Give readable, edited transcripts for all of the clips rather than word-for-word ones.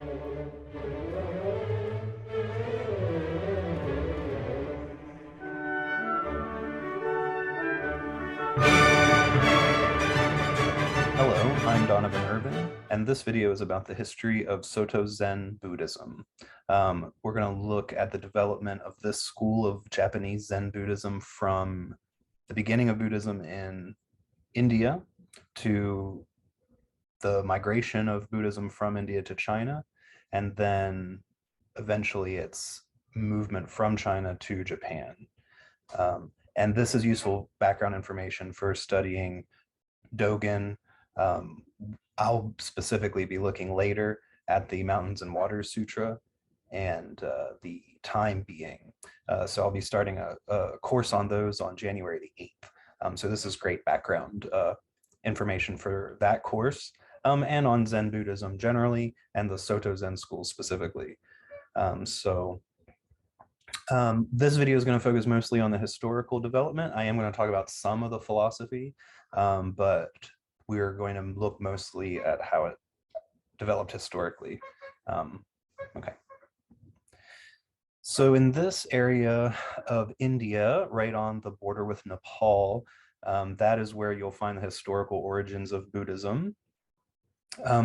Hello, I'm Donovan Irvin, and this video is about the history of Soto Zen Buddhism. We're going to look at the development of this school of Japanese Zen Buddhism from the beginning of Buddhism in India to the migration of Buddhism from India to China, and then eventually its movement from China to Japan. And this is useful background information for studying Dogen. I'll specifically be looking later at the Mountains and Waters Sutra and the time being. So I'll be starting a course on those on January the 8th. So this is great background information for that course and on Zen Buddhism generally and the Soto Zen school specifically. This video is going to focus mostly on the historical development. I am going to talk about some of the philosophy, but we're going to look mostly at how it developed historically. Okay. So in this area of India, right on the border with Nepal, that is where you'll find the historical origins of Buddhism.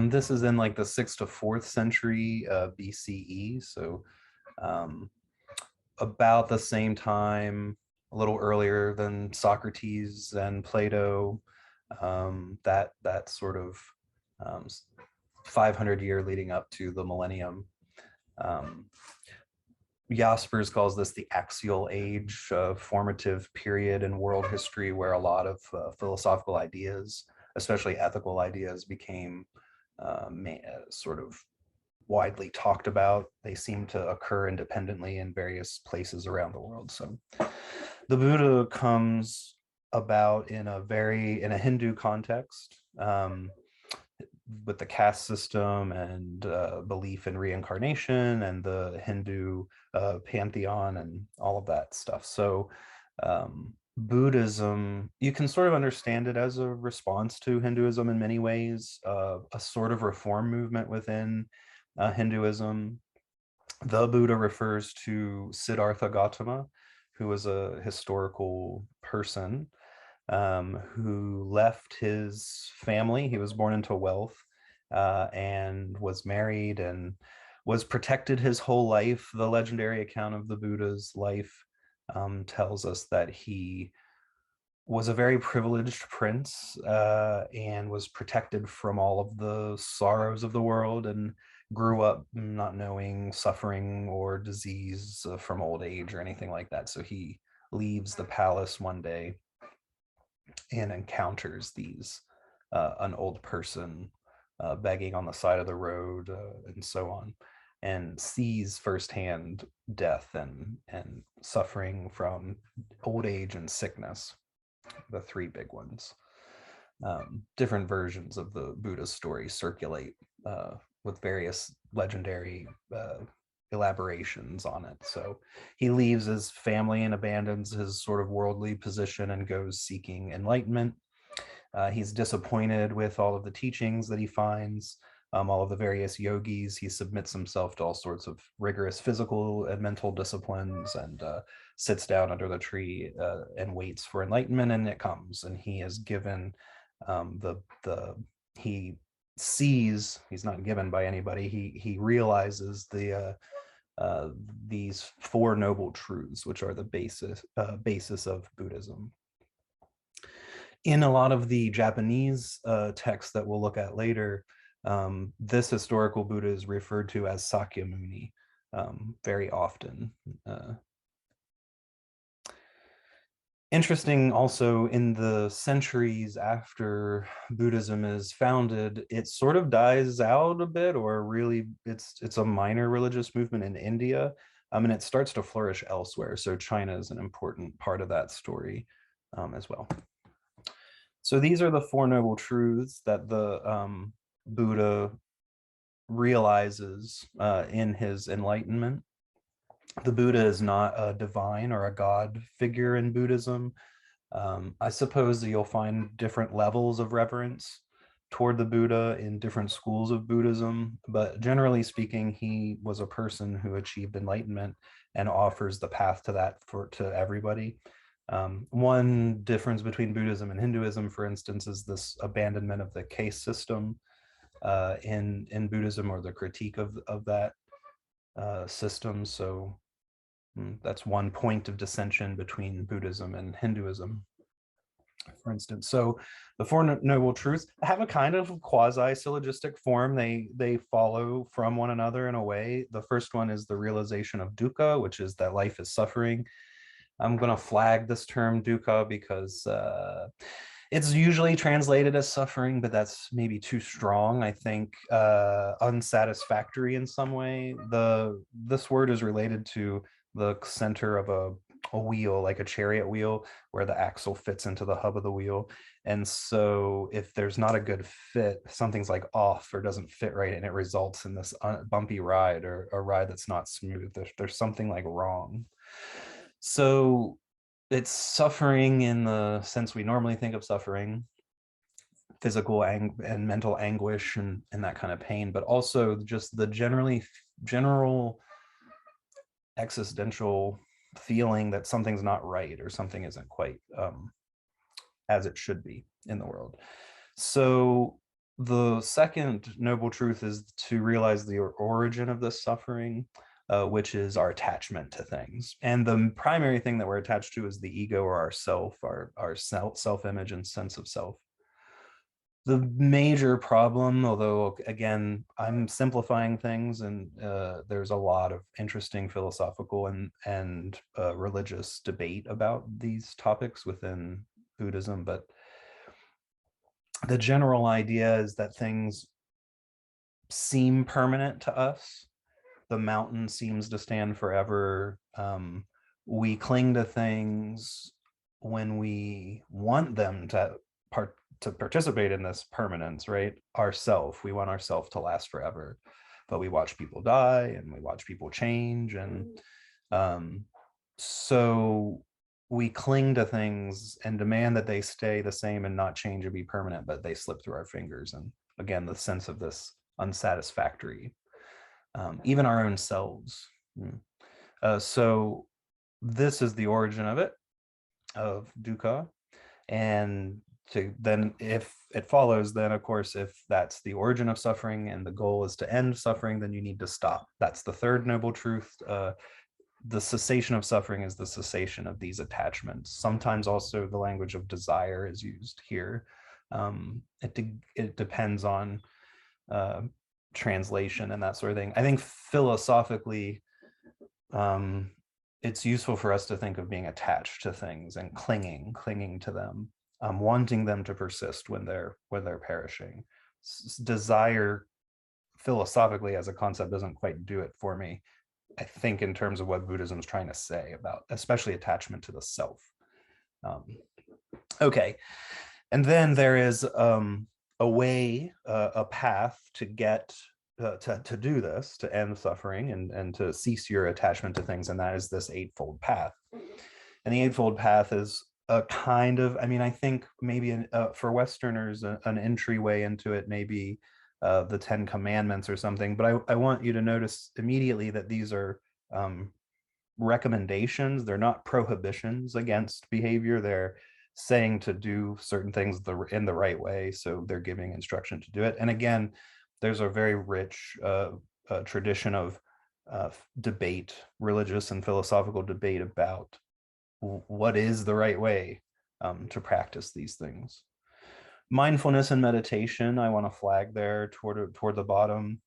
This is in like the 6th to 4th century BCE. So about the same time, a little earlier than Socrates and Plato, that sort of 500 year leading up to the millennium. Jaspers calls this the axial age, formative period in world history where a lot of philosophical ideas, especially ethical ideas, became sort of widely talked about. They seem to occur independently in various places around the world. So the Buddha comes about in a Hindu context, with the caste system and belief in reincarnation and the Hindu pantheon and all of that stuff. So Buddhism, you can sort of understand it as a response to Hinduism in many ways, a sort of reform movement within Hinduism. The Buddha refers to Siddhartha Gautama, who was a historical person who left his family. He was born into wealth and was married and was protected his whole life. The legendary account of the Buddha's life tells us that he was a very privileged prince and was protected from all of the sorrows of the world and grew up not knowing suffering or disease from old age or anything like that. So he leaves the palace one day and encounters an old person begging on the side of the road and so on, and sees firsthand death and suffering from old age and sickness, the three big ones. Different versions of the Buddha story circulate with various legendary elaborations on it. So he leaves his family and abandons his sort of worldly position and goes seeking enlightenment. He's disappointed with all of the teachings that he finds, all of the various yogis. He submits himself to all sorts of rigorous physical and mental disciplines and sits down under the tree and waits for enlightenment, and it comes. And he is given he sees, he's not given by anybody, he realizes these four noble truths, which are the basis of Buddhism. In a lot of the Japanese texts that we'll look at later, this historical Buddha is referred to as Sakyamuni very often. Interesting also, in the centuries after Buddhism is founded, it sort of dies out a bit, or really it's a minor religious movement in India, and it starts to flourish elsewhere. So China is an important part of that story as well. So these are the Four Noble Truths that the Buddha realizes in his enlightenment. The Buddha is not a divine or a god figure in Buddhism. I suppose that you'll find different levels of reverence toward the Buddha in different schools of Buddhism, but generally speaking, he was a person who achieved enlightenment and offers the path to that to everybody. One difference between Buddhism and Hinduism, for instance, is this abandonment of the caste system in Buddhism, or the critique of that system. So that's one point of dissension between Buddhism and Hinduism, for instance. So the Four Noble Truths have a kind of quasi-syllogistic form. They follow from one another in a way. The first one is the realization of dukkha, which is that life is suffering. I'm going to flag this term dukkha because it's usually translated as suffering, but that's maybe too strong. I think unsatisfactory in some way. This word is related to the center of a wheel, like a chariot wheel, where the axle fits into the hub of the wheel. And so if there's not a good fit, something's like off or doesn't fit right, and it results in this bumpy ride, or a ride that's not smooth. There's something like wrong. So it's suffering in the sense we normally think of suffering, physical and mental anguish and that kind of pain, but also just the general existential feeling that something's not right, or something isn't quite as it should be in the world. So the second noble truth is to realize the origin of this suffering, which is our attachment to things. And the primary thing that we're attached to is the ego, or our self, our self-image and sense of self. The major problem, although again, I'm simplifying things, and there's a lot of interesting philosophical and religious debate about these topics within Buddhism, but the general idea is that things seem permanent to us. The mountain seems to stand forever. We cling to things when we want them to participate in this permanence, right? We want ourself to last forever, but we watch people die and we watch people change, and so we cling to things and demand that they stay the same and not change or be permanent, but they slip through our fingers. And again, the sense of this unsatisfactory, even our own selves. So this is the origin of it, of dukkha. And then if it follows, then of course, if that's the origin of suffering and the goal is to end suffering, then you need to stop. That's the third noble truth. The cessation of suffering is the cessation of these attachments. Sometimes also the language of desire is used here. It depends on translation and that sort of thing. I think philosophically, it's useful for us to think of being attached to things and clinging to them, wanting them to persist when they're perishing. Desire philosophically as a concept doesn't quite do it for me, I think, in terms of what Buddhism is trying to say about especially attachment to the self. Okay, and then there is a way, a path to get to do this, to end suffering and to cease your attachment to things, and that is this Eightfold Path. And the Eightfold Path is a kind of, I mean, I think maybe for Westerners, an entryway into it may be the 10 Commandments or something, but I want you to notice immediately that these are recommendations. They're not prohibitions against behavior. They're saying to do certain things in the right way. So they're giving instruction to do it. And again, there's a very rich tradition of debate, religious and philosophical debate about what is the right way to practice these things. Mindfulness and meditation, I want to flag there toward the bottom.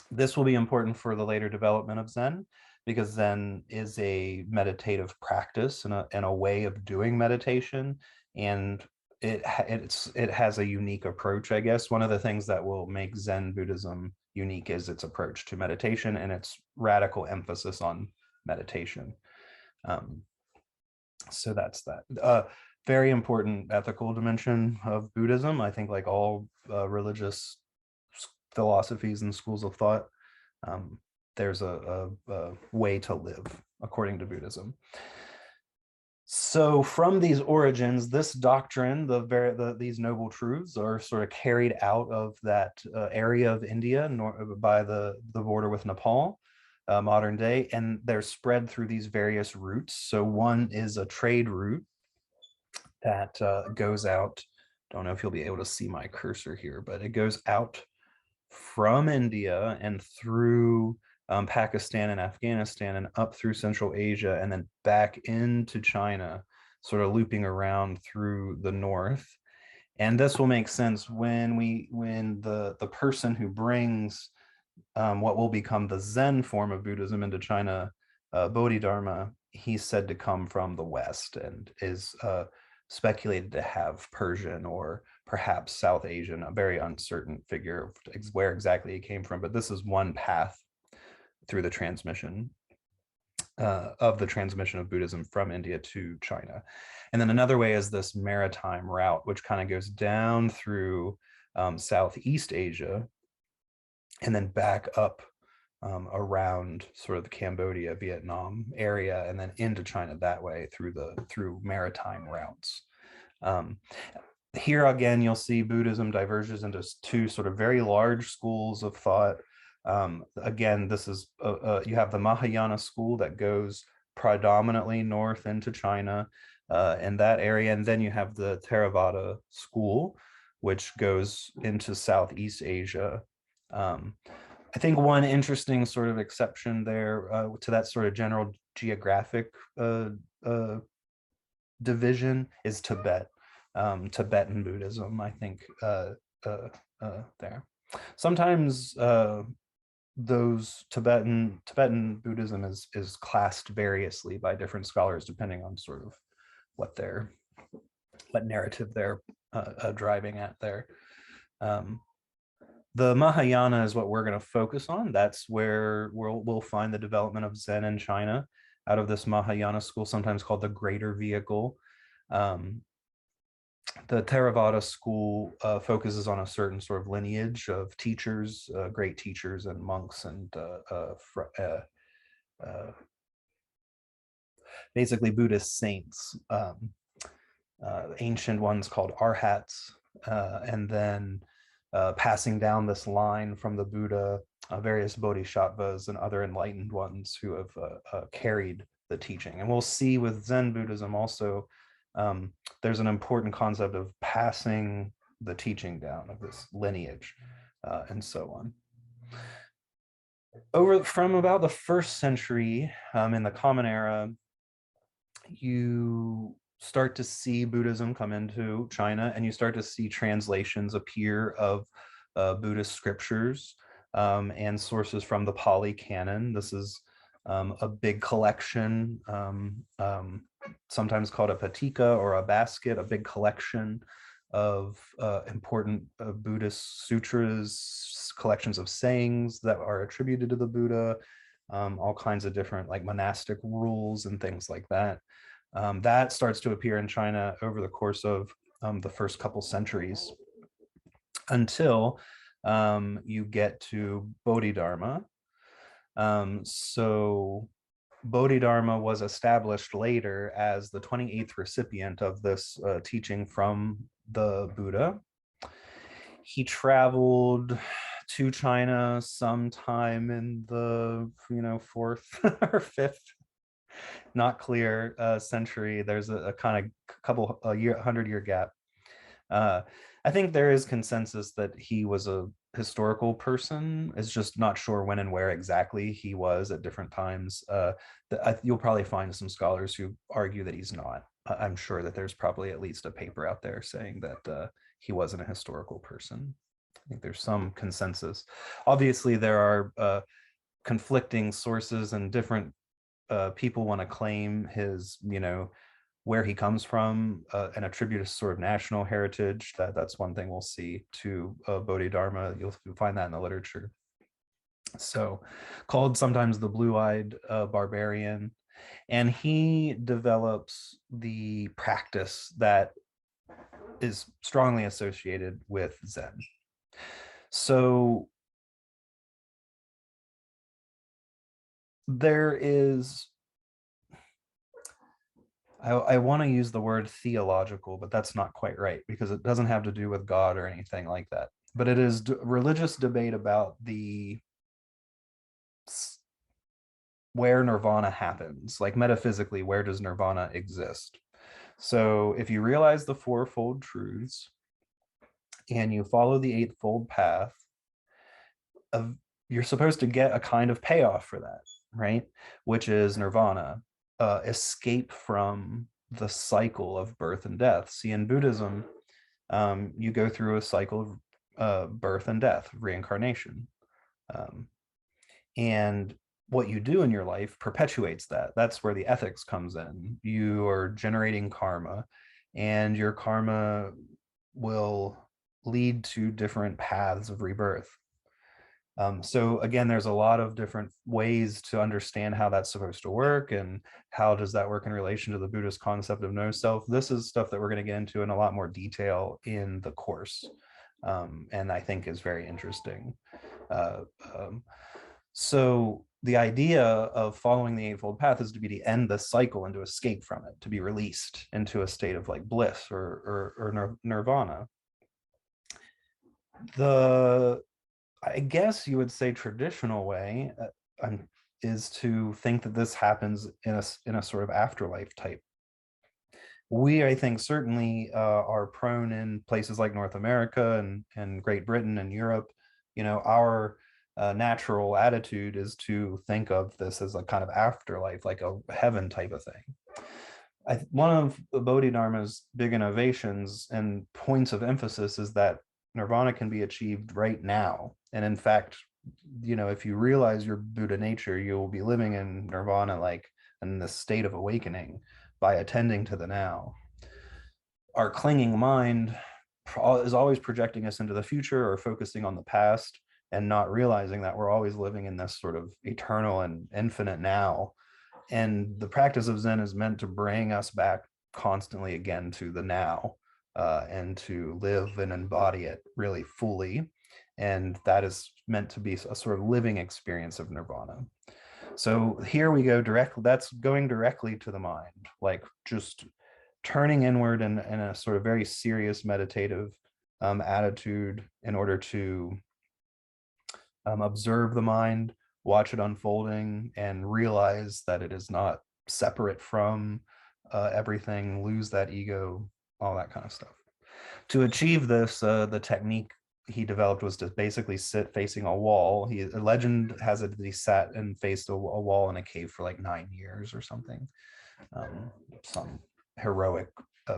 This will be important for the later development of Zen, because Zen is a meditative practice and a way of doing meditation, and it has a unique approach. I guess one of the things that will make Zen Buddhism unique is its approach to meditation and its radical emphasis on meditation. So that's that. Very important ethical dimension of Buddhism. I think, like all religious philosophies and schools of thought, there's a way to live according to Buddhism. So from these origins, this doctrine, these noble truths are sort of carried out of that area of India by the border with Nepal, modern day, and they're spread through these various routes. So one is a trade route that goes out. Don't know if you'll be able to see my cursor here, but it goes out from India and through Pakistan and Afghanistan and up through Central Asia and then back into China, sort of looping around through the north. And this will make sense when the person who brings what will become the Zen form of Buddhism into China, Bodhidharma, he's said to come from the West and is speculated to have Persian or perhaps South Asian, a very uncertain figure of where exactly he came from. But this is one path through the transmission of Buddhism from India to China. And then another way is this maritime route, which kind of goes down through Southeast Asia and then back up around sort of the Cambodia, Vietnam area, and then into China that way through maritime routes. Um, Here again, you'll see Buddhism diverges into two sort of very large schools of thought. Again, this is you have the Mahayana school that goes predominantly north into China in that area, and then you have the Theravada school, which goes into Southeast Asia. I think one interesting sort of exception there to that sort of general geographic division is Tibet, Tibetan Buddhism, I think, there. Sometimes those Tibetan Buddhism is classed variously by different scholars depending on sort of what narrative they're driving at there. The Mahayana is what we're going to focus on. That's where we'll find the development of Zen in China out of this Mahayana school, sometimes called the Greater Vehicle. The Theravada school focuses on a certain sort of lineage of teachers, great teachers and monks and basically Buddhist saints, ancient ones called arhats, and then passing down this line from the Buddha, various bodhisattvas and other enlightened ones who have carried the teaching. And we'll see with Zen Buddhism also, there's an important concept of passing the teaching down of this lineage and so on. From about the 1st century in the Common Era, you start to see Buddhism come into China, and you start to see translations appear of Buddhist scriptures and sources from the Pali Canon. This is a big collection, sometimes called a patika or a basket, a big collection of important Buddhist sutras, collections of sayings that are attributed to the Buddha, all kinds of different like monastic rules and things like that. That starts to appear in China over the course of the first couple centuries until you get to Bodhidharma. So Bodhidharma was established later as the 28th recipient of this teaching from the Buddha. He traveled to China sometime in the 4th or 5th, not clear, century. There's a kind of couple a 100-year gap. I think there is consensus that he was a historical person. It's just not sure when and where exactly he was at different times. You'll probably find some scholars who argue that he's not. I'm sure that there's probably at least a paper out there saying that he wasn't a historical person. I think there's some consensus. Obviously, there are conflicting sources and different people want to claim his, where he comes from and attribute a sort of national heritage. That's one thing we'll see to Bodhidharma. You'll find that in the literature. So called sometimes the blue-eyed barbarian. And he develops the practice that is strongly associated with Zen. So there is I want to use the word theological, but that's not quite right because it doesn't have to do with God or anything like that. But it is religious debate about the where nirvana happens, like metaphysically, where does nirvana exist? So if you realize the fourfold truths and you follow the eightfold path, of you're supposed to get a kind of payoff for that, right? Which is nirvana, escape from the cycle of birth and death. See, in Buddhism, you go through a cycle of birth and death, reincarnation. Um, and what you do in your life perpetuates that. That's where the ethics comes in. You are generating karma, and your karma will lead to different paths of rebirth. So again, there's a lot of different ways to understand how that's supposed to work and how does that work in relation to the Buddhist concept of no self. This is stuff that we're going to get into in a lot more detail in the course, and I think is very interesting. Uh, um, so the idea of following the Eightfold Path is to be to end the cycle and to escape from it, to be released into a state of like bliss or nirvana. The I guess you would say traditional way is to think that this happens in a sort of afterlife type. We, I think, certainly are prone in places like North America and Great Britain and Europe. You know, our natural attitude is to think of this as a kind of afterlife, like a heaven type of thing. One of Bodhidharma's big innovations and points of emphasis is that nirvana can be achieved right now. And in fact, you know, if you realize your Buddha nature, you will be living in nirvana, like in this state of awakening by attending to the now. Our clinging mind is always projecting us into the future or focusing on the past and not realizing that we're always living in this sort of eternal and infinite now. And the practice of Zen is meant to bring us back constantly again to the now, and to live and embody it really fully. And that is meant to be a sort of living experience of nirvana. So here we go directly, that's going directly to the mind, like just turning inward in a sort of very serious meditative attitude in order to observe the mind, watch it unfolding, and realize that it is not separate from everything, lose that ego, all that kind of stuff. To achieve this, the technique he developed was to basically sit facing a wall. A legend has it that he sat and faced a wall in a cave for like 9 years or something. Some heroic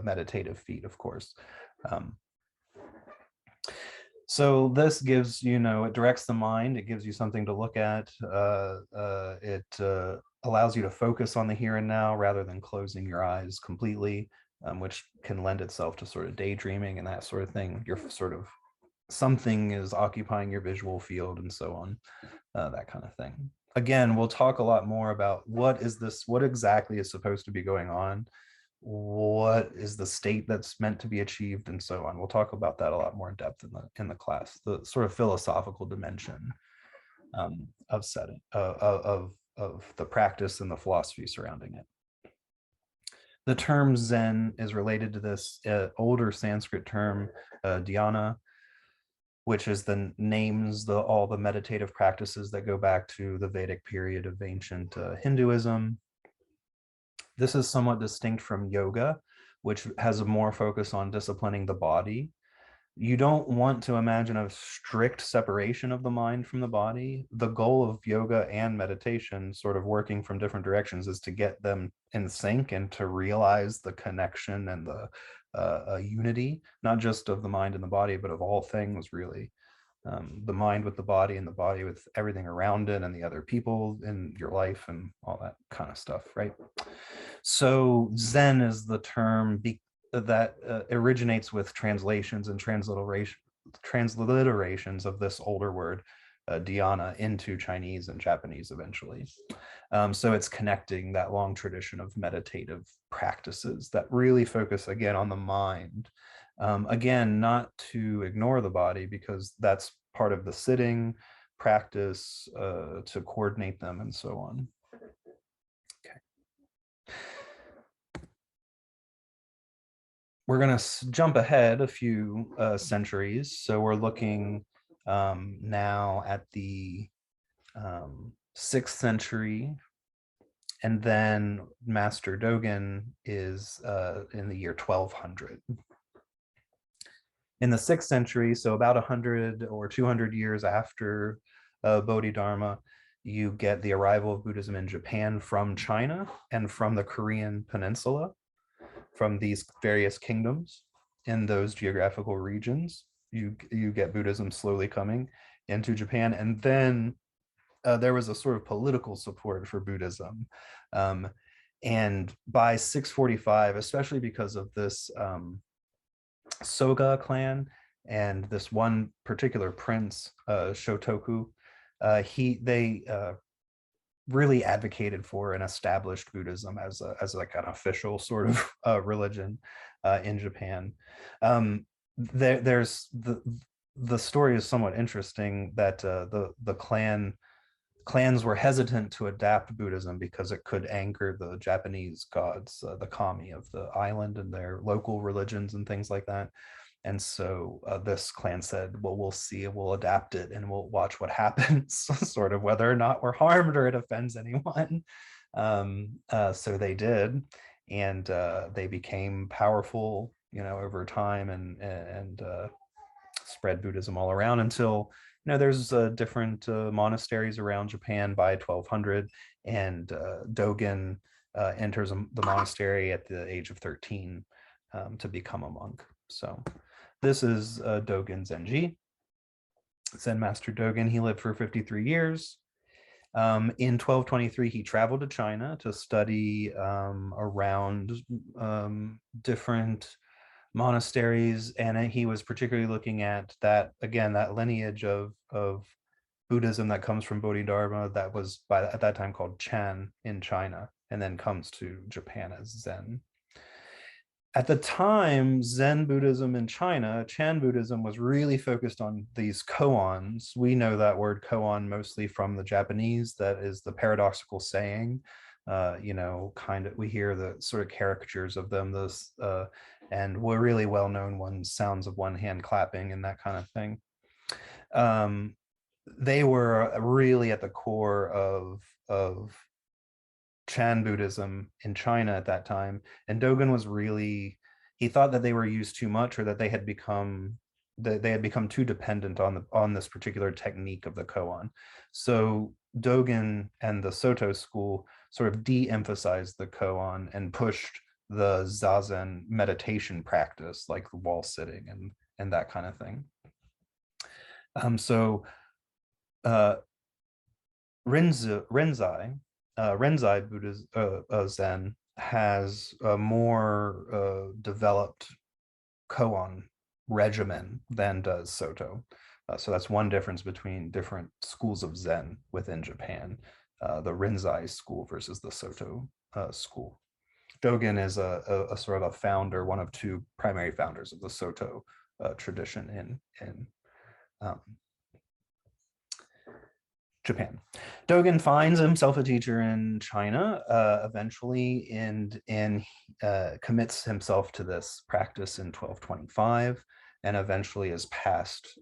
meditative feat, of course. Um, so this gives, you know, it directs the mind, it gives you something to look at, it allows you to focus on the here and now rather than closing your eyes completely, which can lend itself to sort of daydreaming and that sort of thing. You're sort of, something is occupying your visual field and so on, that kind of thing. Again, we'll talk a lot more about what exactly is supposed to be going on, what is the state that's meant to be achieved, and so on. We'll talk about that a lot more in depth in the class, the sort of philosophical dimension of setting of the practice and the philosophy surrounding it. The term Zen is related to this older Sanskrit term dhyana, which is the names all the meditative practices that go back to the Vedic period of ancient Hinduism. This is somewhat distinct from yoga, which has a more focus on disciplining the body. You don't want to imagine a strict separation of the mind from the body. The goal of yoga and meditation, sort of working from different directions, is to get them in sync and to realize the connection and the unity, not just of the mind and the body, but of all things, really. The mind with the body and the body with everything around it and the other people in your life and all that kind of stuff, right? So Zen is the term that originates with translations and transliterations of this older word, dhyana, into Chinese and Japanese eventually. So it's connecting that long tradition of meditative practices that really focus again on the mind. Again, not to ignore the body, because that's part of the sitting practice, to coordinate them and so on. Okay. we're going to jump ahead a few centuries. So we're looking now at the 6th century, and then Master Dogen is in the year 1200. In the 6th century, so about 100 or 200 years after Bodhidharma, you get the arrival of Buddhism in Japan from China and from the Korean Peninsula, from these various kingdoms in those geographical regions. You get Buddhism slowly coming into Japan, and then there was a sort of political support for Buddhism. And by 645, especially because of this Soga clan and this one particular prince, Shotoku, they really advocated for and established Buddhism as like an official sort of religion in Japan. There's the story is somewhat interesting that the clans were hesitant to adapt Buddhism because it could anger the Japanese gods, the kami of the island and their local religions and things like that. And so this clan said, well, we'll see, we'll adapt it and we'll watch what happens, sort of whether or not we're harmed or it offends anyone. So they did, and they became powerful, over time, and spread Buddhism all around until there's different monasteries around Japan by 1200, and Dogen enters the monastery at the age of 13 to become a monk. So this is Dogen Zenji, Zen Master Dogen. He lived for 53 years. In 1223, he traveled to China to study around different monasteries, and he was particularly looking at that lineage of Buddhism that comes from Bodhidharma, that was at that time called Chan in China, and then comes to Japan as Zen. At the time, Zen Buddhism in China, Chan Buddhism, was really focused on these koans. We know that word koan mostly from the Japanese. That is the paradoxical saying. We hear the sort of caricatures of them, and were really well-known ones, sounds of one hand clapping and that kind of thing. They were really at the core of Chan Buddhism in China at that time, and Dogen was he thought that they were used too much, or that they had become too dependent on this particular technique of the koan. So Dogen and the Soto school sort of de-emphasized the koan and pushed the zazen meditation practice, like the wall sitting and that kind of thing. Renzai Buddhism, Zen, has a more developed koan regimen than does Soto. So that's one difference between different schools of Zen within Japan, the Renzai school versus the Soto school. Dogen is a sort of a founder, one of two primary founders of the Soto tradition in Japan. Dogen finds himself a teacher in China eventually, and commits himself to this practice in 1225, and eventually is passed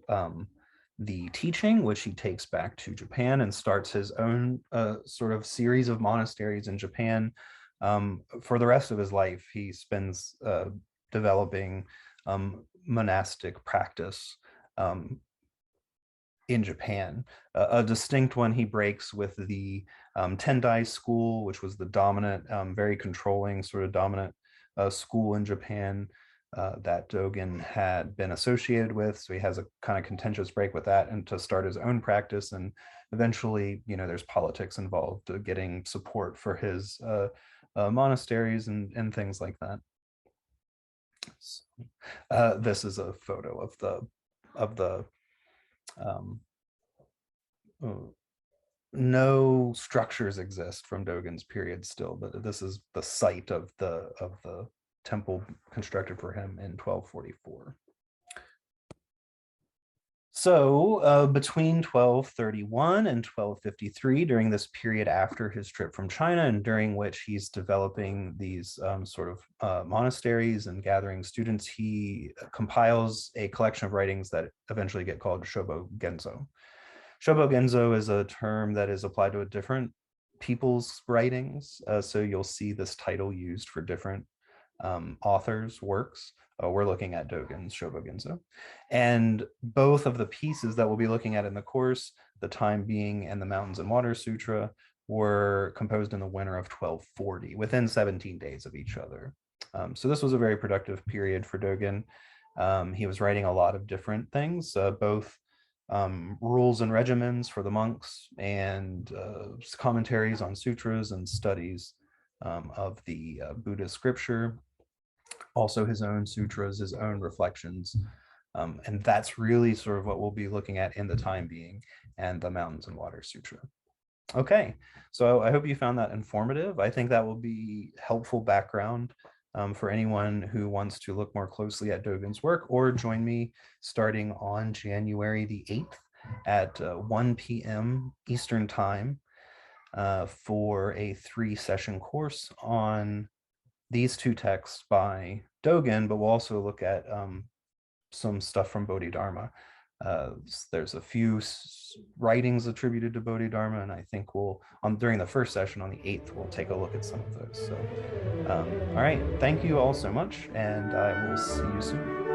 the teaching, which he takes back to Japan and starts his own sort of series of monasteries in Japan. For the rest of his life, he spends developing monastic practice in Japan. A distinct one he breaks with the Tendai school, which was the dominant, very controlling, sort of dominant school in Japan that Dogen had been associated with. So he has a kind of contentious break with that, and to start his own practice. And eventually, there's politics involved, getting support for his monasteries and things like that. So, this is a photo of the no structures exist from Dogen's period still, but this is the site of the temple constructed for him in 1244. Between 1231 and 1253, during this period after his trip from China, and during which he's developing these monasteries and gathering students, he compiles a collection of writings that eventually get called Shobo Genzo. Shobo Genzo is a term that is applied to a different people's writings. So you'll see this title used for different authors' works. We're looking at Dogen's Shobogenzo. And both of the pieces that we'll be looking at in the course, the Time Being and the Mountains and Water Sutra, were composed in the winter of 1240, within 17 days of each other. So this was a very productive period for Dogen. He was writing a lot of different things, both rules and regimens for the monks, and commentaries on sutras and studies of the Buddhist scripture, also his own sutras, his own reflections. And that's really sort of what we'll be looking at in the Time Being and the Mountains and Water Sutra. Okay, so I hope you found that informative. I think that will be helpful background for anyone who wants to look more closely at Dogen's work, or join me starting on January the 8th at 1 p.m. Eastern Time for a 3-session course on these two texts by Dogen, but we'll also look at some stuff from Bodhidharma. There's a few writings attributed to Bodhidharma, and I think during the first session on the 8th, we'll take a look at some of those. So, all right, thank you all so much, and I will see you soon.